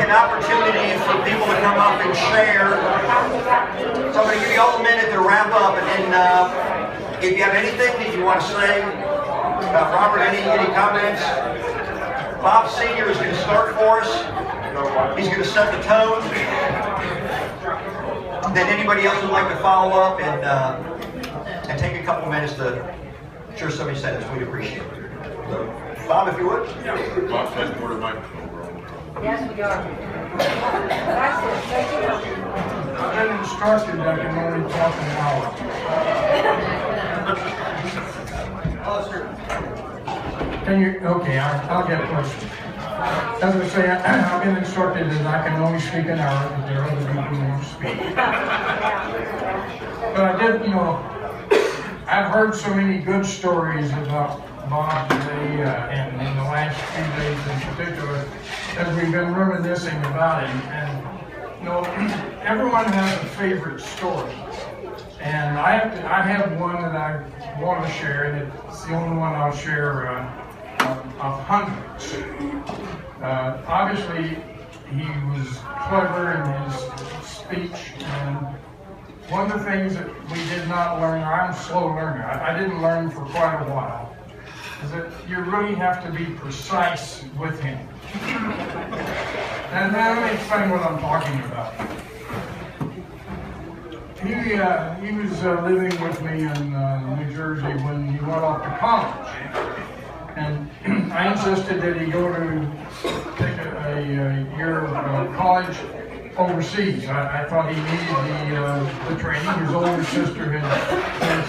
an opportunity for people to come up and share. So I'm going to give you all a minute to wrap up, and then if you have anything that you want to say, Robert, any comments? Bob Sr. is going to start for us. He's going to set the tone. Then anybody else would like to follow up and take a couple minutes to share some of your sentences, we'd appreciate it. So, Bob, if you would. Bob says more than microphone. Yes, we are. I've been instructed I can only talk an hour. Can you? Okay, I'll get closer. As I say, I've been instructed that I can only speak an hour because there are other people who won't speak. But I did, I've heard so many good stories about Bob today, and in the last few days in particular, as we've been reminiscing about him. And everyone has a favorite story, and I have one that I want to share, and it's the only one I'll share of hundreds. Obviously, he was clever in his speech, and one of the things that we did not learn, I'm a slow learner, I didn't learn for quite a while, is that you really have to be precise with him. And now let me explain what I'm talking about. He was living with me in New Jersey when he went off to college. And I insisted that he go to take a year of college overseas. I thought he needed the training. His older sister had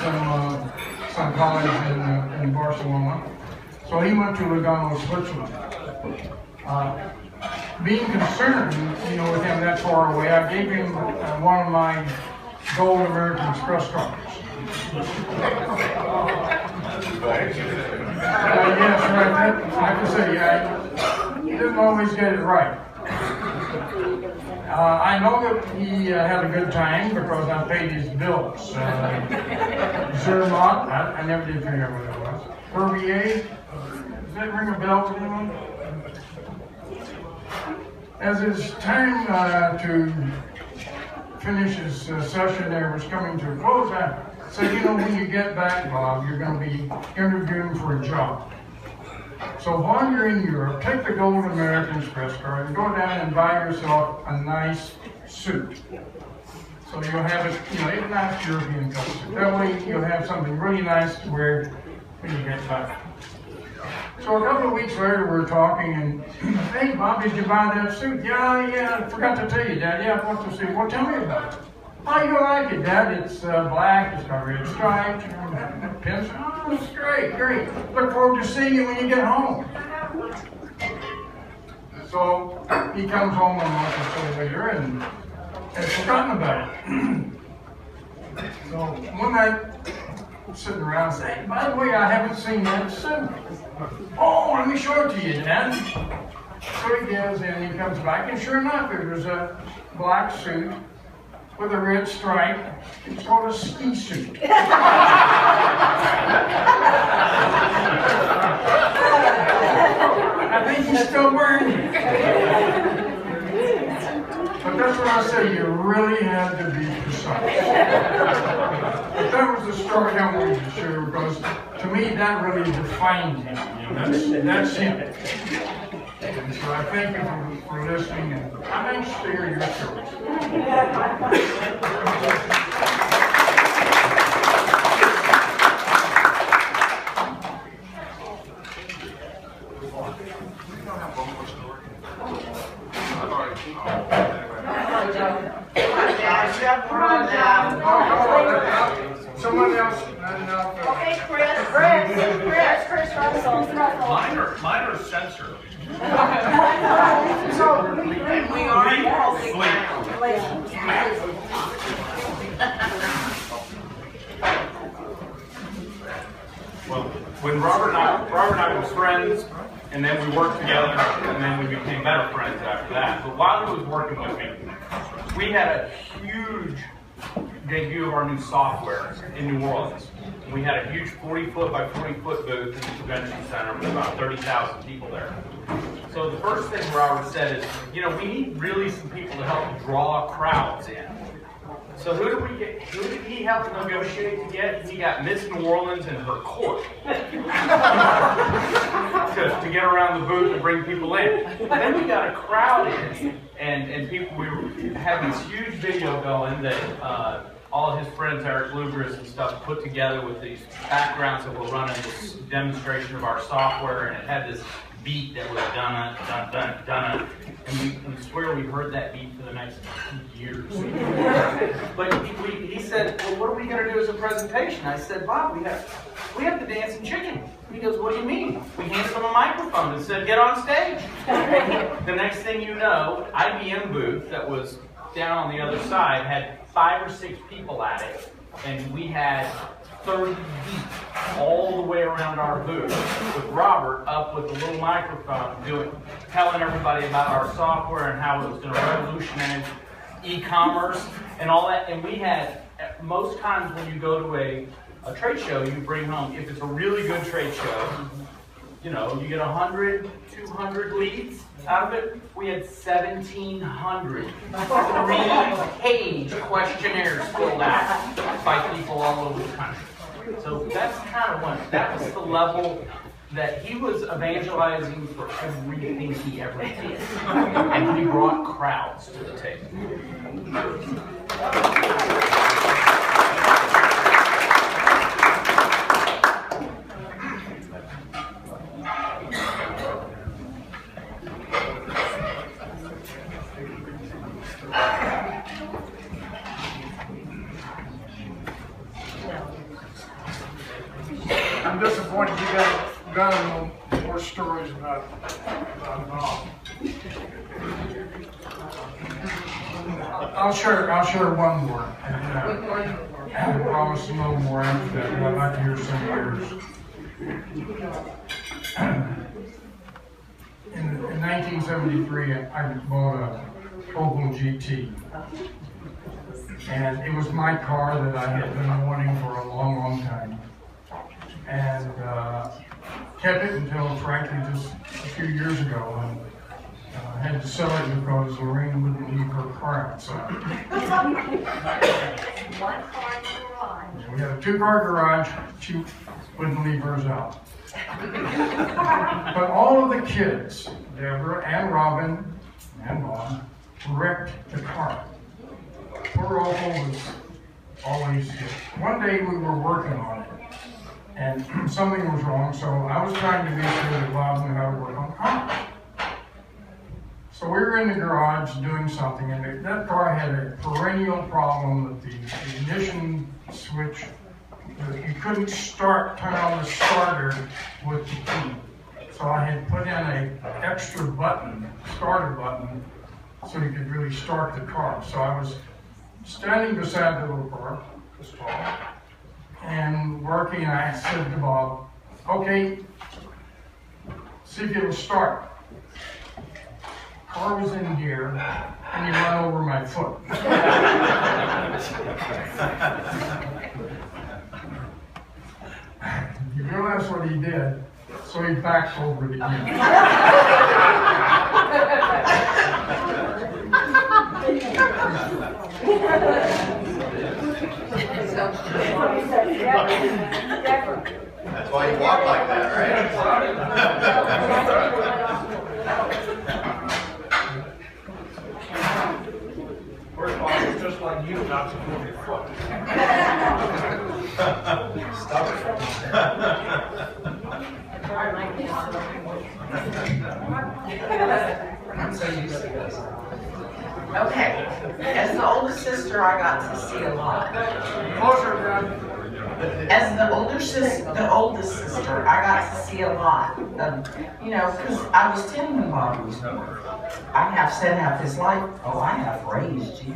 some college in Barcelona. So he went to Lugano, Switzerland. Being concerned, with him that far away, I gave him one of my gold American Express cards. Yes, right. I have to say, I didn't always get it right. I know that he had a good time because I paid his bills. Zermatt, I never did figure out what it was. Herbier, does that ring a bell to anyone? As his time to finish his session there was coming to a close, I said, when you get back, Bob, you're going to be interviewing for a job. So while you're in Europe, take the Gold American Express card and go down and buy yourself a nice suit. So you'll have a nice European color suit. That way you'll have something really nice to wear when you get back. So a couple of weeks later, we're talking, and hey, Bob, did you buy that suit? Yeah, I forgot to tell you, Dad. Yeah, I bought the suit. Well, tell me about it. Oh, you like it, Dad? It's black, it's got red stripes, pencil. Oh, it's great. Look forward to seeing you when you get home. So he comes home a month or so later and has forgotten about it. So one night, sitting around saying, by the way, I haven't seen that suit. Oh, let me show it to you, Dad. So he does, and he comes back, and sure enough, it was a black suit with a red stripe. It's called a ski suit. I think he's still wearing it. But that's what I say, you really had to be precise. But that was the story I wanted to share because to me that really defined him. That's him. And so I thank you for listening, and I'm anxious to hear your stories. Someone else. Okay, Chris Russell. Mine are censored. So we are Well, when Robert and I were friends, and then we worked together, and then we became better friends after that. But while he was working with me, we had a huge debut of our new software in New Orleans. We had a huge 40-foot by 40-foot booth in the convention center with about 30,000 people there. So the first thing Robert said is, you know, we need really some people to help draw crowds in. So who did we get? Who did he help negotiate to get? He got Miss New Orleans and her court to get around the booth and bring people in. And then we got a crowd in, and people. We had this huge video going that all of his friends, Eric Lugris and stuff, put together with these backgrounds that were running this demonstration of our software, and it had this beat that was dun dun dun dun, and we swear we heard that beat for the next 2 years. But he said, "Well, what are we going to do as a presentation?" I said, "Bob, we have the dancing chicken." He goes, "What do you mean?" We handed him a microphone and said, "Get on stage." The next thing you know, IBM booth that was down on the other side had 5 or 6 people at it, and we had 30 deep all the way around our booth with Robert up with a little microphone telling everybody about our software and how it was going to revolutionize e-commerce and all that. And we had, most times when you go to a trade show, you bring home, if it's a really good trade show, you know, you get 100, 200 leads out of it. We had 1,700 3-page questionnaires filled out by people all over the country. So that's kind of that was the level that he was evangelizing for everything he ever did. And he brought crowds to the table. I'm disappointed you got no more stories about Bob. I'll share one more. I promise a little more after that, but I'd like to hear some of yours. In 1973, I bought a Opel GT. And it was my car that I had been wanting for a long, long time. And kept it until, frankly, just a few years ago, and I had to sell it because Lorraine wouldn't leave her car outside. One car in the garage. We had a 2-car garage. She wouldn't leave hers out. But all of the kids, Deborah and Robin and Bob, wrecked the car. Poor Opal was always hit. One day we were working on it, and something was wrong, so I was trying to make sure that Bob knew how to work on the car. So we were in the garage doing something, and that car had a perennial problem with the ignition switch. You couldn't turn on the starter with the key. So I had put in an extra button, starter button, so you could really start the car. So I was standing beside the little car, this tall, and working, and I said to Bob, "Okay, see if it'll start." Car was in gear, and he ran over my foot. You realize what he did, so he backed over it again. That's why you walk like that, right? First of all, it's just like you not to move your foot. Stop it. I'm so used to this. Okay, as the oldest sister, I got to see a lot. Closer, Brad. As the oldest sister, I got to see a lot. You know, because I was 10 when Bobby was born. I have said half his life, oh, I have raised you.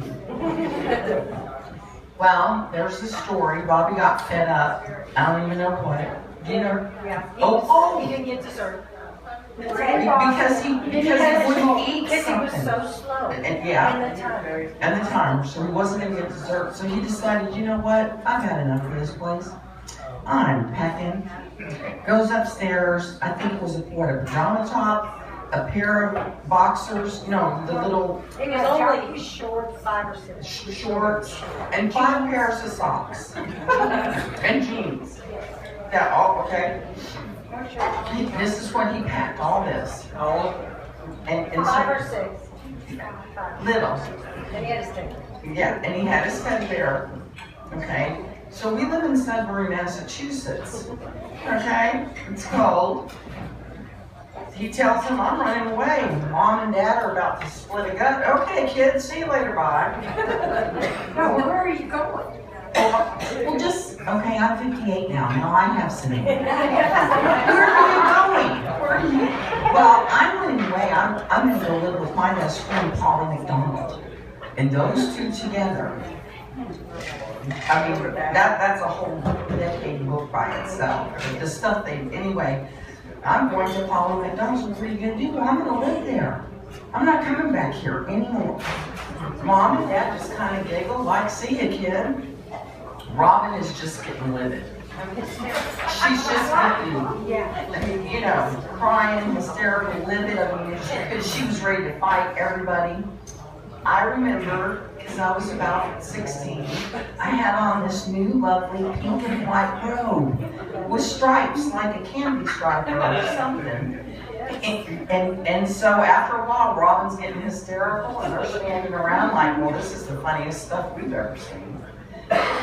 Well, there's the story. Bobby got fed up. I don't even know what. Dinner. Yeah. Oh. He didn't get dessert. Because he wouldn't eat Because he was something. so slow. Yeah. And the time. So he wasn't going to get dessert. So he decided, you know what? I've had enough of this place. I'm packing. Goes upstairs. I think it was a pajama top, a pair of boxers, no, the little It was only short, 5 or 6. shorts, and 5 pairs of socks. And jeans. Yeah, all, okay. This is when he packed all this. And 5 or so, 6. 5. little. And he had a stick. Yeah, and he had his head there. Okay. So we live in Sudbury, Massachusetts. Okay. It's cold. He tells him, I'm running away. Mom and Dad are about to split a gut. Okay, kids, see you later, bye. No, where are you going? Well, just, okay, I'm 58 now. Now I have some. Where are you going? Where are you? Well, I'm running away. I'm going to go live with my best friend, Polly McDonald. And those two together, I mean, that's a whole decade book by itself. The stuff they, anyway, I'm going to Polly McDonald's. What are you going to do? Well, I'm going to live there. I'm not coming back here anymore. Mom and Dad just kind of giggle like, see ya, kid. Robin is just getting livid. She's just getting, you know, crying, hysterical, livid. I mean, because she was ready to fight everybody. I remember, because I was about 16, I had on this new lovely pink and white robe with stripes, like a candy striper or something. And so after a while, Robin's getting hysterical, and they're standing around like, well, this is the funniest stuff we've ever seen.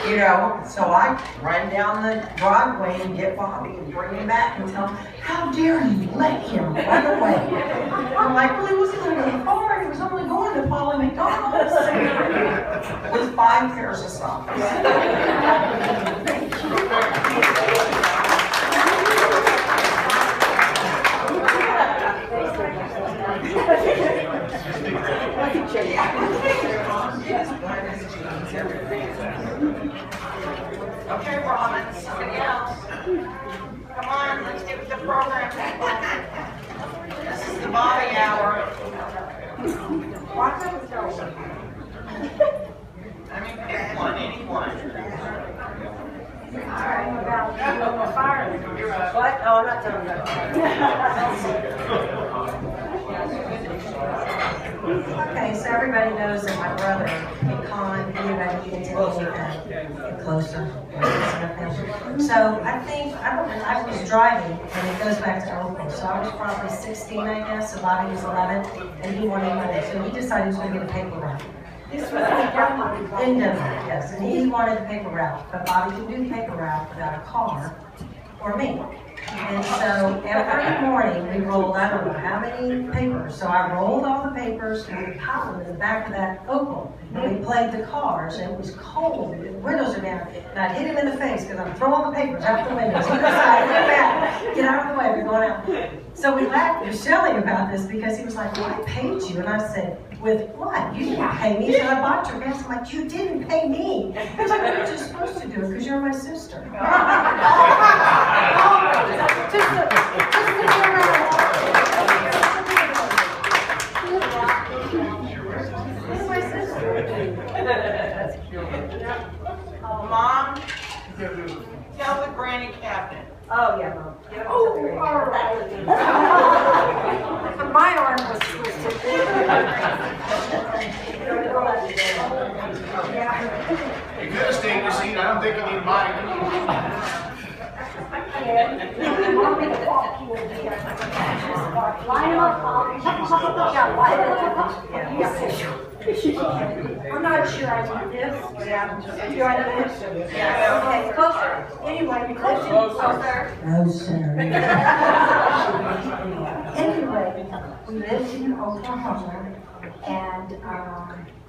You know, so I run down the driveway and get Bobby and bring him back and tell him, how dare you let him run away? I'm like, well, he wasn't going to go far. He was only going to Polly McDonald's with 5 pairs of socks. Okay, Robin, somebody else. Come on, let's get with the program. This is the Bobby hour. I mean, pick one, anyone. Alright, about the fire. What? Oh, I'm not telling you. Okay, so everybody knows that my brother, Con, anybody gets get closer. So I think, I was driving, and it goes back to Earl. So I was probably 16, I guess, so Bobby was 11, and he wanted money. So he decided he was going to get a paper route. This was in Denver, yes, and he wanted the paper route, but Bobby didn't do the paper route without a car or me. And so every morning we rolled, I don't know how many papers. So I rolled all the papers and we piled them in the back of that Opal. And we played the cars, and it was cold, and the windows are down. And I'd hit him in the face because I'm throwing the papers out the windows. He decided, get out of the way, we're going out. So we laughed at Shelly about this because he was like, well, I paid you. And I said, with what? You didn't pay me. He said, I bought your gas. I'm like, you didn't pay me. He was like, well, you're just supposed to do it because you're my sister. Mom, tell the granny cabinet. Oh, yeah, Mom. Oh, all right. My arm was twisted. You could have stayed in your seat. I don't think you need mine. I'm not sure I need this. Yeah. Do I need this? Yeah. Okay, closer. Anyway, closer. No, sir. Anyway, we lived in Oklahoma, and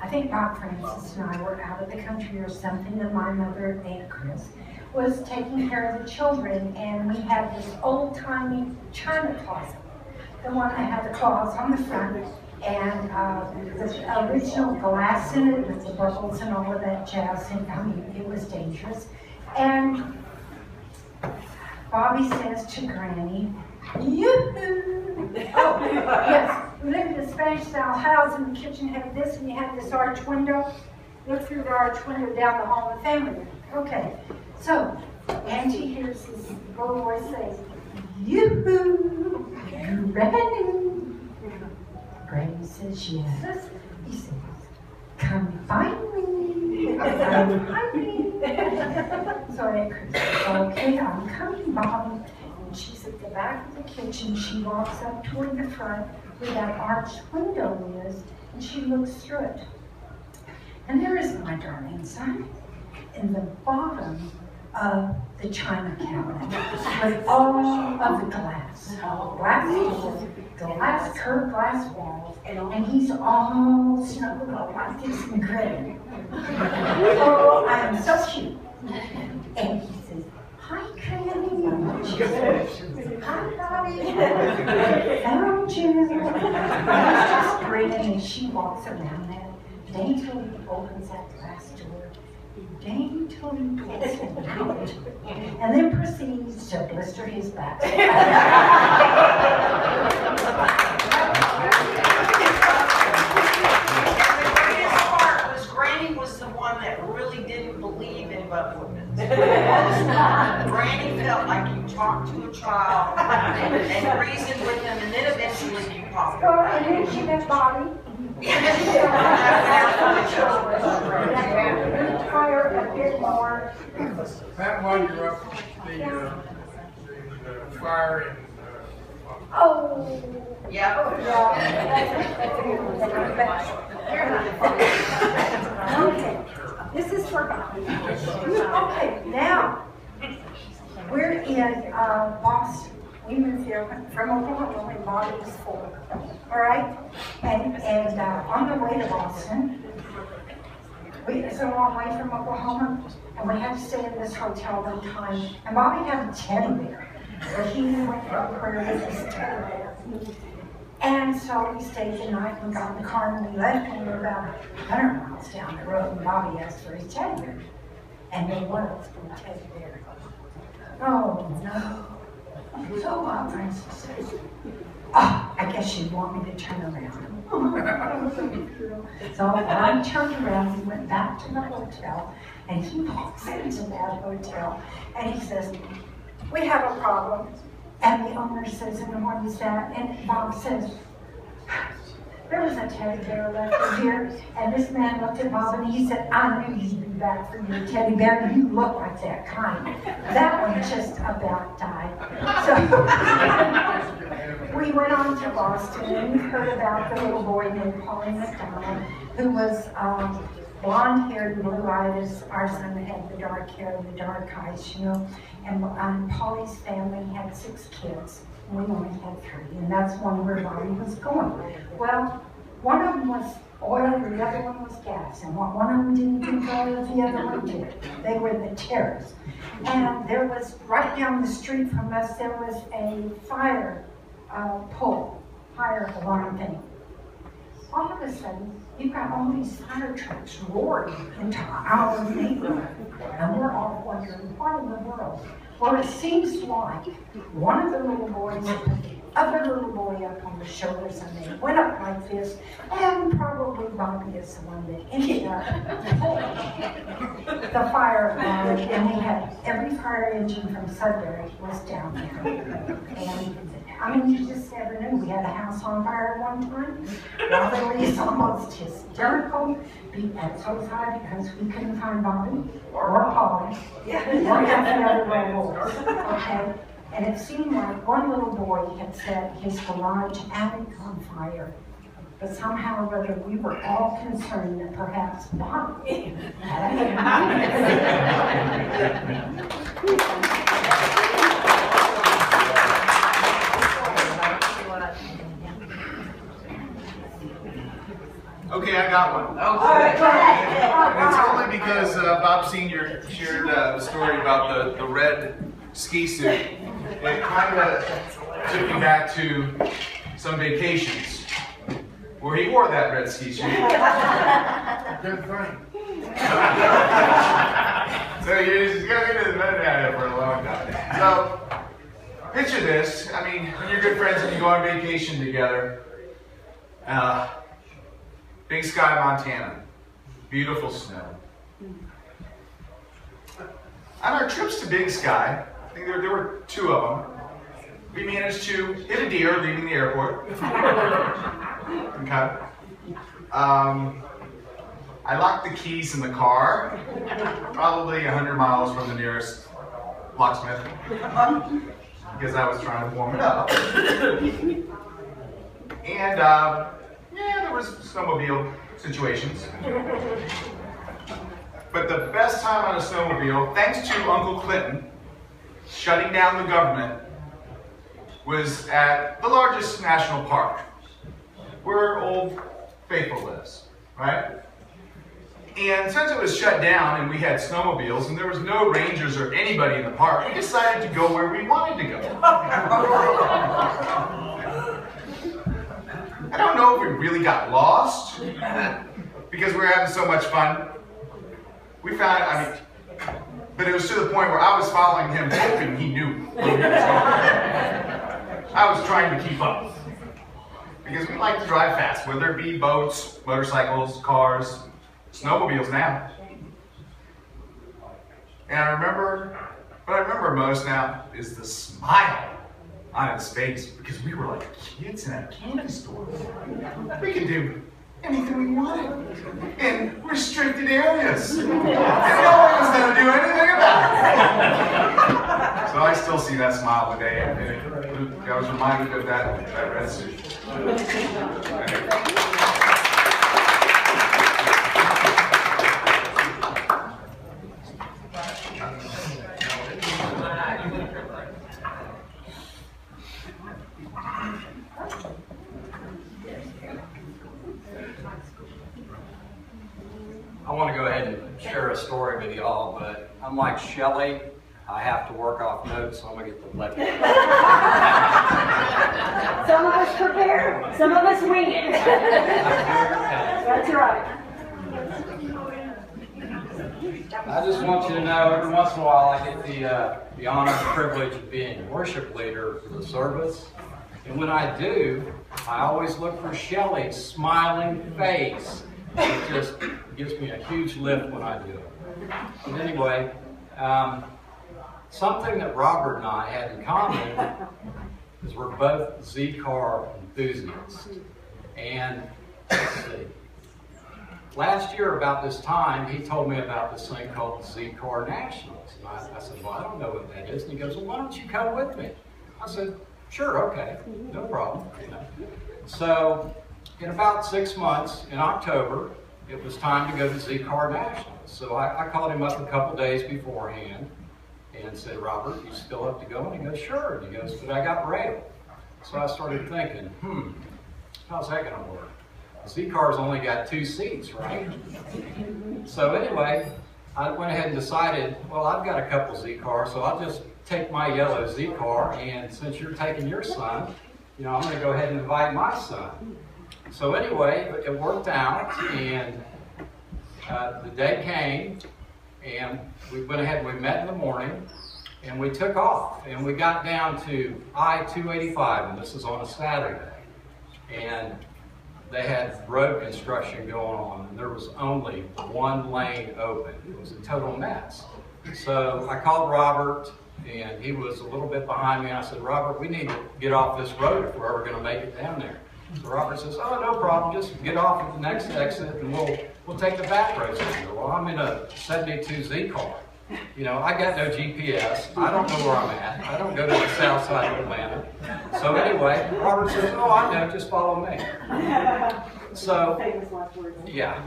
I think Rob Francis and I were out of the country or something, and my mother, Aunt Chris, was taking care of the children, and we had this old-timey china closet, the one that had the claws on the front, and the original glass in it with the bubbles and all of that jazz, and I mean, it was dangerous. And Bobby says to Granny, yoo-hoo! Oh, yes, we lived in a Spanish-style house, and the kitchen had this, and you had this arch window. Look through the arch window down the hall of the family. Okay, so Angie hears this little voice say, yoo-hoo! Granny! Granny says, yes. He says, come find me. Come find me. So Aunt Chris says, okay, I'm coming, Bobby. And she's at the back of the kitchen. She walks up toward the front where that arched window is, and she looks through it. And there is my darling son in the bottom of the china cabinet with all of the glass doors, curved glass walls, and he's all snuggled up like this and grinning. Oh, I am so cute. And he says, hi, Granny. She says, hi, Bobby. Found you. And he's just grinning, and she walks around that. Daintily opens that glass door. Daintily pulls him out. And then proceeds to blister his back. Granny was the one that really didn't believe in butt whoopings. Granny felt like you talked to a child and reasoned with them, and then eventually you popped. Oh, and then she got Bobby. Retire a bit more. That one, you're up the fire and Oh. Yeah. Okay, this is for Bobby. Okay, now, we're in Boston. We moved here from Oklahoma when Bobby was 4. All right? And on the way to Boston, it's a long way from Oklahoma, and we had to stay in this hotel one time, and Bobby had a teddy bear. But he went everywhere with his teddy bear. And so we stayed the night and got in the car and we left, and we were about 100 miles down the road, and Bobby asked for his teddy bear. And there was no teddy bear. Oh no. So Francis says, oh, I guess you want me to turn around. So I turned around, we went back to the hotel, and he walks into that hotel, and he says, we have a problem. And the owner says, and what is that? And Bob says, there was a teddy bear left in here. And this man looked at Bob and he said, I knew you'd be back for your teddy bear. You look like that kind. That one just about died. So we went on to Boston and we heard about the little boy named Pauline McDonald, who was blonde-haired and blue-eyed as our son had the dark hair and the dark eyes, you know. And Polly's family had 6 kids. We only had 3, and that's one where Bobby was going. Well, one of them was oil, and the other one was gas. And one of them didn't do oil, the other one did. They were the terrors. And there was, right down the street from us, there was a fire alarm thing. All of a sudden, you've got all these fire trucks roaring into our neighborhood, and we're all wondering, what in the world? Well, it seems like one of the little boys put the other little boy up on the shoulders, and they went up like this, and probably Bobby is the one that ended up the fire alarm, and we had every fire engine from Sudbury was down there. And I mean, you just never knew. We had a house on fire at one time. Well, it's almost hysterical. And so was I, because we couldn't find Bobby or Polly or half the other little boys. Okay? And it seemed like one little boy had set his garage attic on fire. But somehow or other, we were all concerned that perhaps Bobby had Okay, I got one. And it's only because Bob Sr. shared the story about the red ski suit. It kind of took me back to some vacations where he wore that red ski suit. good thing. So he's going to be the red hat for a long time. So picture this. I mean, when you're good friends and you go on vacation together. Big Sky, Montana. Beautiful snow. On our trips to Big Sky, I think there were 2 of them, we managed to hit a deer leaving the airport. Okay. I locked the keys in the car, probably 100 miles from the nearest locksmith, because I was trying to warm it up. And yeah, there was snowmobile situations. But the best time on a snowmobile, thanks to Uncle Clinton shutting down the government, was at the largest national park, where Old Faithful lives, right? And since it was shut down and we had snowmobiles and there was no rangers or anybody in the park, we decided to go where we wanted to go. I don't know if we really got lost because we were having so much fun. We found, but it was to the point where I was following him hoping he knew where he was going. I was trying to keep up because we like to drive fast, whether it be boats, motorcycles, cars, snowmobiles now. And what I remember most now is the smile on his face because we were like kids in a candy store. We could do anything we wanted in restricted areas. And no one was going to do anything about it. So I still see that smile today. And I was reminded of that red suit. I want to go ahead and share a story with y'all, but unlike Shelley, I have to work off notes, so I'm going to get the left. Some of us prepare, some of us wing it. That's right. I just want you to know, every once in a while, I get the honor and privilege of being worship leader for the service. And when I do, I always look for Shelley's smiling face. It just gives me a huge lift when I do it. But anyway, something that Robert and I had in common is we're both Z-car enthusiasts. And let's see, last year about this time, he told me about this thing called the Z-car Nationals. And I said, well, I don't know what that is. And he goes, well, why don't you come with me? I said, sure, okay, no problem. So in about 6 months, in October, it was time to go to Z-car Nationals. So I called him up a couple days beforehand and said, Robert, you still have to go? And he goes, sure. And he goes, but I got rail. So I started thinking, how's that going to work? Z-car's only got 2 seats, right? So anyway, I went ahead and decided, well, I've got a couple Z-cars, so I'll just take my yellow Z-car, and since you're taking your son, I'm going to go ahead and invite my son. So anyway, it worked out, and the day came, and we went ahead and we met in the morning, and we took off, and we got down to I-285, and this is on a Saturday, and they had road construction going on, and there was only 1 lane open. It was a total mess. So I called Robert, and he was a little bit behind me, and I said, Robert, we need to get off this road if we're ever going to make it down there. So Robert says, oh, no problem, just get off at the next exit, and we'll take the back roads. Well, I'm in a 72 Z-car. I got no GPS. I don't know where I'm at. I don't go to the south side of Atlanta. So anyway, Robert says, oh, I know, just follow me. So, yeah,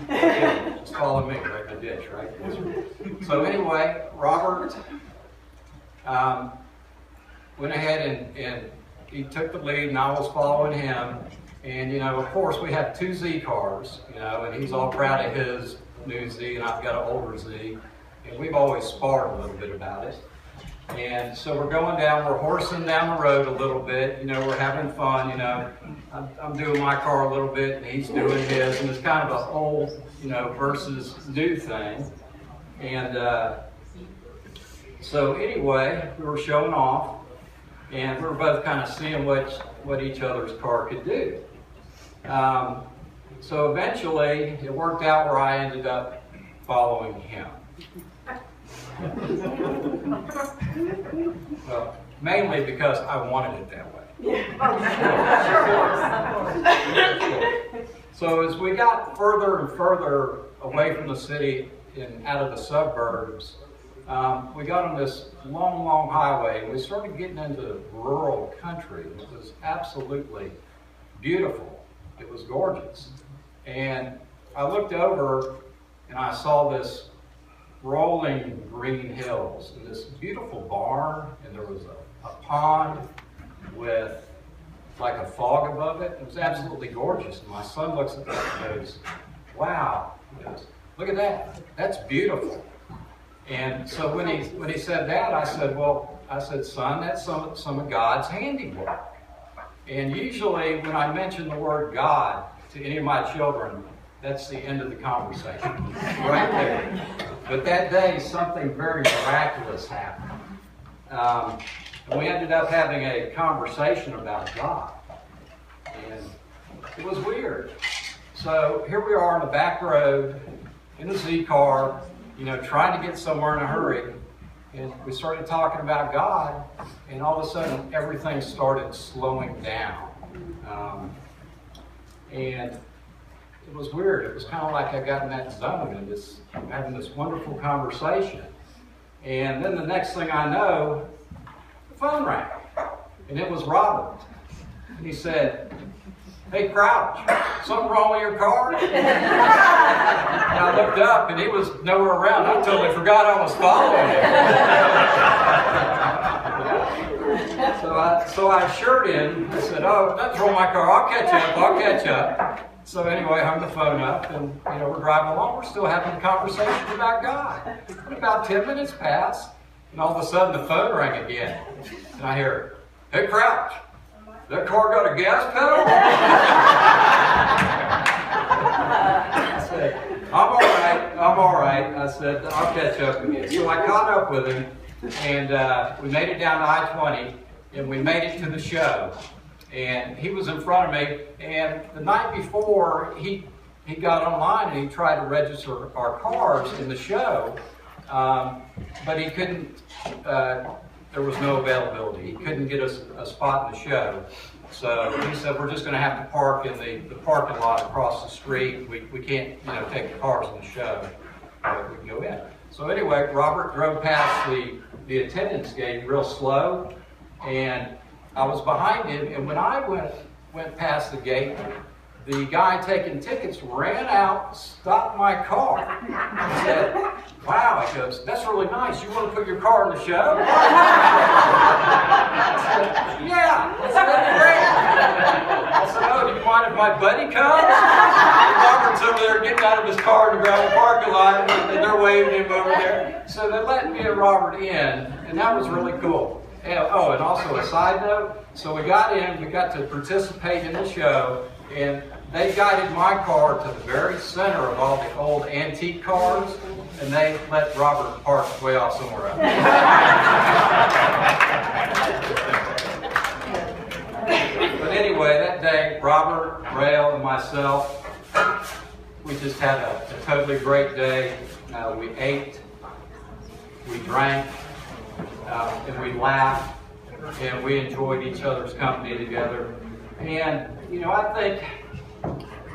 just follow me, right in the ditch, right? So anyway, Robert went ahead and he took the lead, and I was following him. And, of course, we have 2 Z-cars, and he's all proud of his new Z, and I've got an older Z. And we've always sparred a little bit about it. And so we're going down, we're horsing down the road a little bit, we're having fun, I'm doing my car a little bit and he's doing his, and it's kind of an old, versus new thing. And so anyway, we were showing off, and we were both kind of seeing what each other's car could do. So eventually, it worked out where I ended up following him. Well, mainly because I wanted it that way. So as we got further and further away from the city and out of the suburbs, we got on this long, long highway, and we started getting into rural country. It was absolutely beautiful. It was gorgeous. And I looked over and I saw this rolling green hills and this beautiful barn, and there was a pond with like a fog above it. It was absolutely gorgeous. And my son looks at that and goes, wow, he goes, look at that, that's beautiful. And so when he said that, I said, son, that's some of God's handiwork. And usually when I mention the word God to any of my children, that's the end of the conversation, right there. But that day, something very miraculous happened. And we ended up having a conversation about God. And it was weird. So here we are on the back road, in a Z car, trying to get somewhere in a hurry. And we started talking about God, and all of a sudden, everything started slowing down. And it was weird. It was kind of like I got in that zone and just having this wonderful conversation. And then the next thing I know, the phone rang. And it was Robert. And he said, hey, Crouch, something wrong with your car? And I looked up and he was nowhere around. I totally forgot I was following him. So I assured him. I said, oh, nothing's wrong with my car. I'll catch up. So anyway, I hung the phone up, and we're driving along. We're still having a conversation about God. And about 10 minutes passed, and all of a sudden the phone rang again. And I hear, hey, Crouch, that car got a gas pedal? I said, I'm all right. I said, I'll catch up with you. So I caught up with him, and we made it down to I-20, and we made it to the show. And he was in front of me, and the night before, he got online and he tried to register our cars in the show, but he couldn't, there was no availability. He couldn't get us a spot in the show. So he said, we're just going to have to park in the parking lot across the street. We can't, take the cars in the show, but we can go in. So anyway, Robert drove past the attendance gate real slow, and I was behind him, and when I went past the gate, the guy taking tickets ran out, stopped my car, and said, wow, he goes, that's really nice. You want to put your car in the show? I said, yeah, that's great. I said, oh, do you mind if my buddy comes? And Robert's over there getting out of his car in the gravel parking lot, and they're waving him over there. So they let me and Robert in, and that was really cool. And also a side note, so we got in, we got to participate in the show, and they guided my car to the very center of all the old antique cars, and they let Robert park way off somewhere else. But anyway, that day, Robert, Earl, and myself, we just had a totally great day. We ate, we drank, and we laughed, and we enjoyed each other's company together. And, I think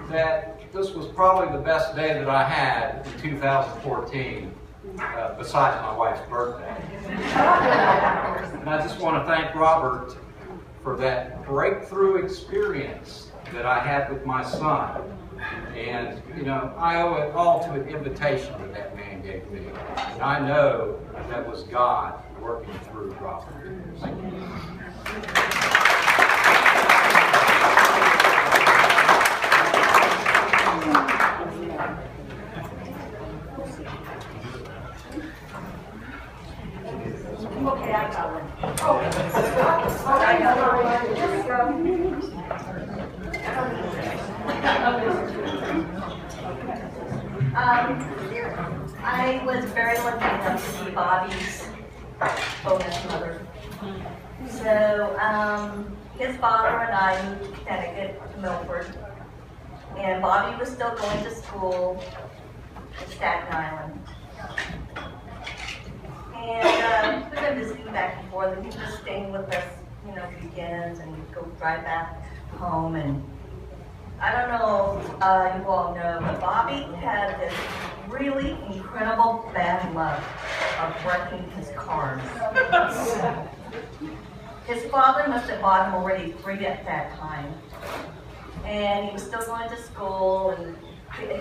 that this was probably the best day that I had in 2014, besides my wife's birthday. And I just want to thank Robert for that breakthrough experience that I had with my son. And, I owe it all to an invitation that man gave me. And I know that was God working through Robert. Thank you. Okay, I got one. I was very lucky enough to be Bobby's bonus mother. So his father and I moved to Connecticut, to Milford, and Bobby was still going to school in Staten Island. And we've been visiting back and forth, and he was staying with us, you know, weekends, and we'd go drive back home. And I don't know if you all know, but Bobby had this really incredible bad luck of wrecking his cars. His father must have bought him already 3 at that time. And he was still going to school, and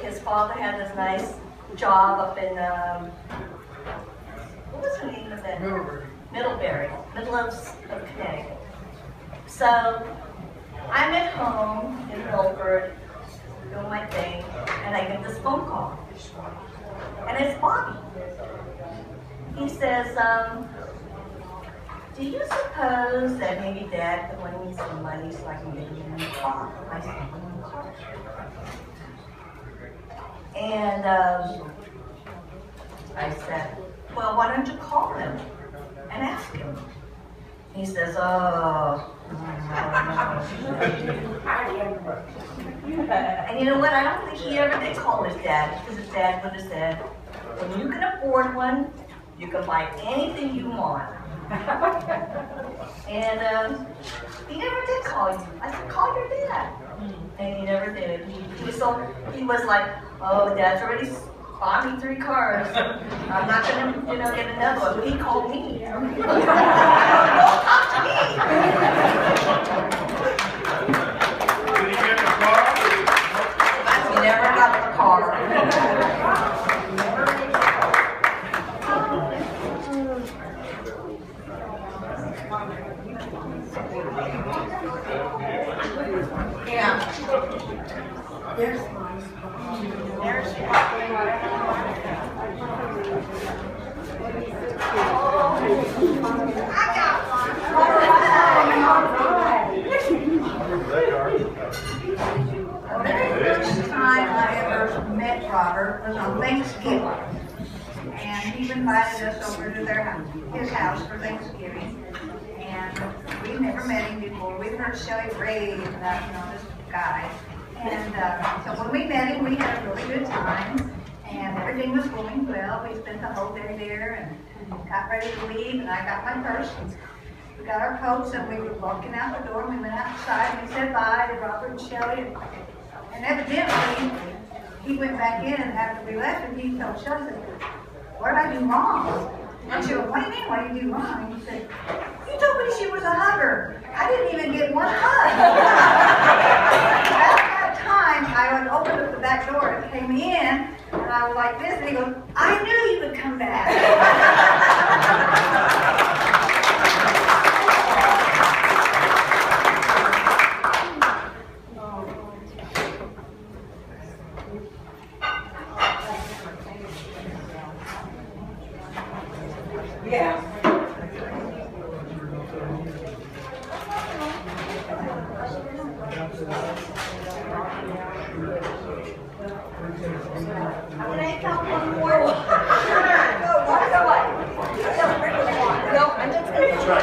his father had this nice job up in, what was the name of that? Middlebury, middle of Connecticut. So I'm at home in Milford, doing my thing, and I get this phone call. And it's Bobby. He says, do you suppose that maybe Dad could lend me some money so I can get you a new car? I said, a new car? And I said, well, why don't you call him and ask him? He says, oh, and you know what? I don't think he ever did call his dad, because his dad would have said, when you can afford one, you can buy anything you want. And he never did call you. I said, call your dad. And he never did. He was like, oh, Dad's already bought me 3 cars. I'm not gonna, get another one. But he called me. Don't talk to me. Did he get the car? He never got the car. Yeah. There's one. I got one. The very first time I ever met Robert was on Thanksgiving. And he invited us over to his house for Thanksgiving. And we'd never met him before. We'd heard Shelley rave about, this guy. And so when we met him, we had a really good time. And everything was going well. We spent the whole day there and got ready to leave. And I got my purse. And we got our coats and we were walking out the door. And we went outside and we said bye to Robert and Shelley. And evidently, he went back in and after we left and he told Shelley, what did I do wrong? And she went, what do you mean, what did you do wrong? And he said, you told me she was a hugger. I didn't even get one hug. At that time, I would open up the back door and came in, and I was like this, and he goes, I knew you would come back. Yeah. Can I count one more? No, I'm just going to try.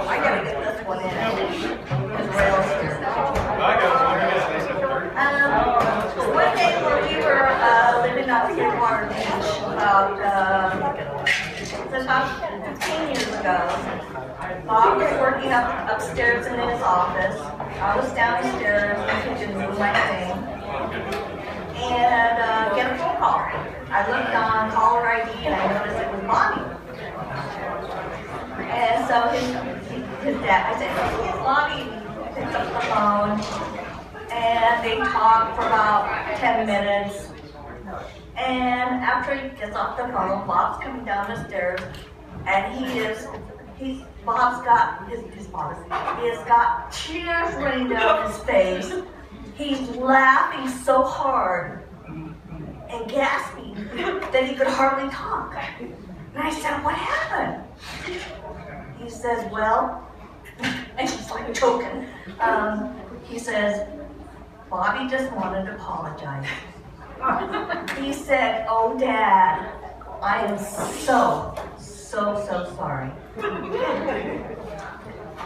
I gotta get this one in. One day when we were living up here in Water Beach, about 15 years ago, Bob was working upstairs in his office. I was downstairs in the kitchen doing my thing, and get a phone call. I looked on caller ID and I noticed it was Bobby. And so his dad, I said, hey, it's Bobby. He picked up the phone, and they talked for about 10 minutes. And after he gets off the phone, Bob's coming down the stairs, and Bob's got tears running down his face. He's laughing so hard and gasping that he could hardly talk. And I said, what happened? He says, well, and she's like choking. He says, Bobby just wanted to apologize. He said, oh, Dad, I am so sorry.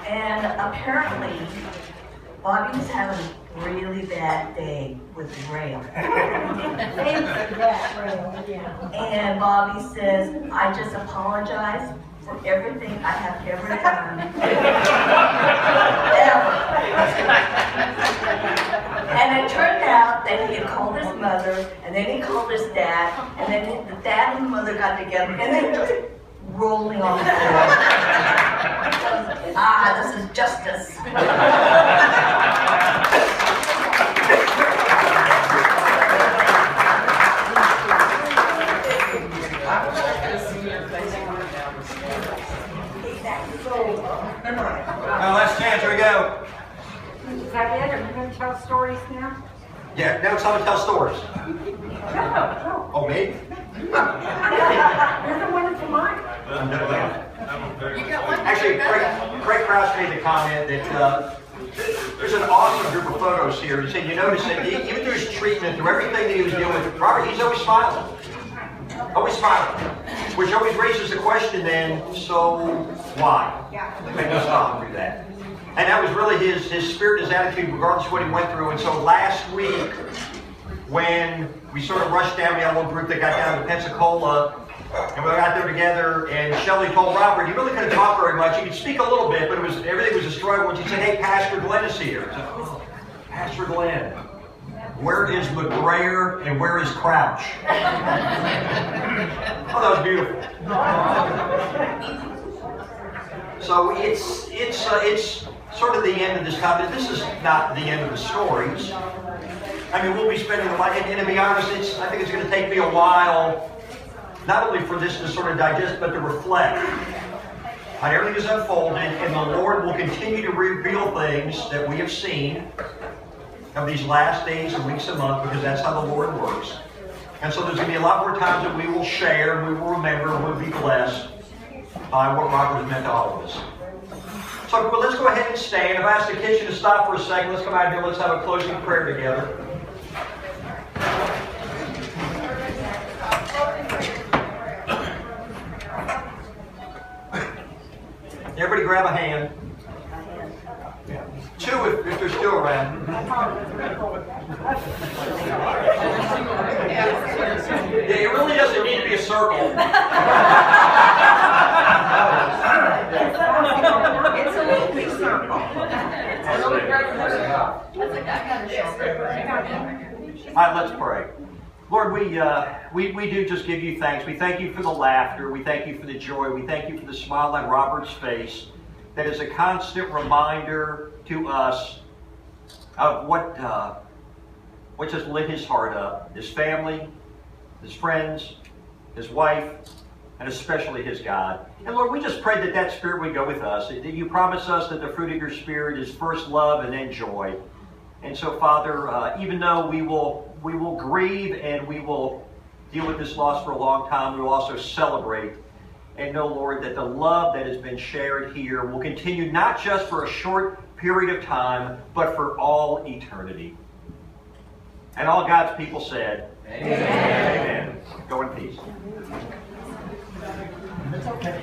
And apparently, Bobby was having a really bad day with Earl. And Bobby says, I just apologize for everything I have ever done. Ever. And it turned out that he had called his mother, and then he called his dad, and then the dad and the mother got together, and they started rolling on the floor. Ah, this is justice. Now, last chance, here we go. Is that it? Are you going to tell stories now? Yeah, now it's time to tell stories. No. Oh, me? You're the one from mine. Actually, Craig Krause made the comment that there's an awesome group of photos here. He said, you notice that even through his treatment, through everything that he was dealing with, Robert, he's always smiling. Always smiling. Which always raises the question then, so why? Make us stop and do that. And that was really his spirit, his attitude, regardless of what he went through. And so last week, when we sort of rushed down, we had a little group that got down to Pensacola, and we got there together, and Shelley told Robert, he really couldn't talk very much. He could speak a little bit, but everything was a struggle. And she said, hey, Pastor Glenn is here. I said, oh, Pastor Glenn. Where is McGrayer and where is Crouch? Oh, that was beautiful. So it's sort of the end of this topic. This is not the end of the stories. I mean, we'll be spending a lot, and to be honest, I think it's going to take me a while, not only for this to sort of digest, but to reflect on everything that's unfolded, and the Lord will continue to reveal things that we have seen of these last days and weeks and months, because that's how the Lord works. And so there's going to be a lot more times that we will share, and we will remember, and we'll be blessed by what Robert has meant to all of us. So well, let's go ahead and stand. I've asked the kitchen to stop for a second. Let's come out here. Let's have a closing prayer together. Everybody grab a hand. Two if they're still around. Yeah, it really doesn't need to be a circle. It's a little big circle. All right, let's pray. Lord, we do just give you thanks. We thank you for the laughter. We thank you for the joy. We thank you for the smile on Robert's face that is a constant reminder to us of what just lit his heart up, his family, his friends, his wife, and especially his God. And Lord, we just pray that that spirit would go with us, that you promise us that the fruit of your spirit is first love and then joy. And so, Father, even though we will grieve and we will deal with this loss for a long time, we will also celebrate and know, Lord, that the love that has been shared here will continue not just for a short period of time, but for all eternity. And all God's people said, Amen. Amen. Go in peace. It's okay.